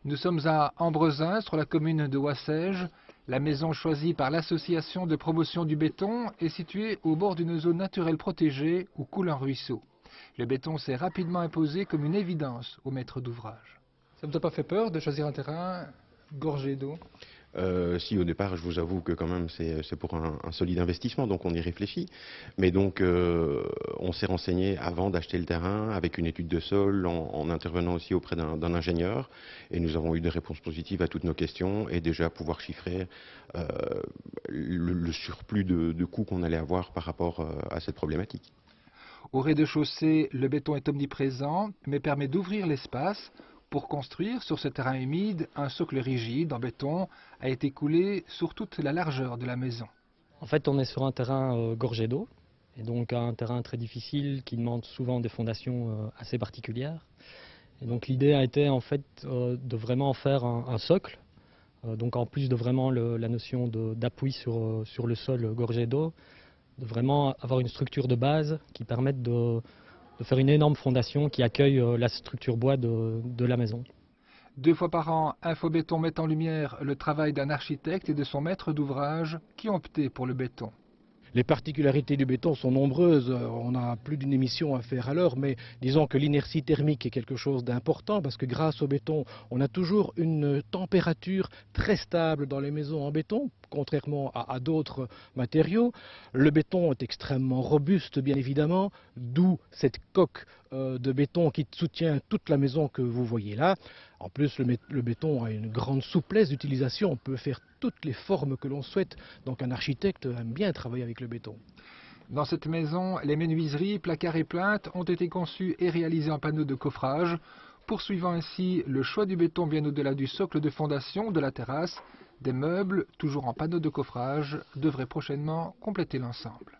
Nous sommes à Ambrezin, sur la commune de Ouassège. La maison choisie par l'association de promotion du béton est située au bord d'une zone naturelle protégée où coule un ruisseau. Le béton s'est rapidement imposé comme une évidence au maître d'ouvrage. Ça ne vous a pas fait peur de choisir un terrain gorgé d'eau? Si, au départ, je vous avoue que quand même c'est pour un solide investissement, donc on y réfléchit. Mais donc on s'est renseigné avant d'acheter le terrain avec une étude de sol, en intervenant aussi auprès d'un ingénieur, et nous avons eu des réponses positives à toutes nos questions et déjà pouvoir chiffrer le surplus de coûts qu'on allait avoir par rapport à cette problématique. Au rez-de-chaussée, le béton est omniprésent, mais permet d'ouvrir l'espace. Pour construire sur ce terrain humide, un socle rigide en béton a été coulé sur toute la largeur de la maison. En fait, on est sur un terrain gorgé d'eau, et donc un terrain très difficile qui demande souvent des fondations assez particulières. Et donc l'idée a été en fait de vraiment faire un socle, donc en plus de vraiment la notion d'appui sur le sol gorgé d'eau, de vraiment avoir une structure de base qui permette de faire une énorme fondation qui accueille la structure bois de la maison. 2 fois par an, Infobéton met en lumière le travail d'un architecte et de son maître d'ouvrage qui ont opté pour le béton. Les particularités du béton sont nombreuses, on a plus d'une émission à faire à l'heure, mais disons que l'inertie thermique est quelque chose d'important parce que grâce au béton, on a toujours une température très stable dans les maisons en béton, contrairement à d'autres matériaux. Le béton est extrêmement robuste, bien évidemment, d'où cette coque de béton qui soutient toute la maison que vous voyez là. En plus, le béton a une grande souplesse d'utilisation, on peut faire toutes les formes que l'on souhaite, donc un architecte aime bien travailler avec le béton. Dans cette maison, les menuiseries, placards et plinthes ont été conçus et réalisés en panneaux de coffrage, poursuivant ainsi le choix du béton bien au-delà du socle de fondation de la terrasse. Des meubles, toujours en panneaux de coffrage, devraient prochainement compléter l'ensemble.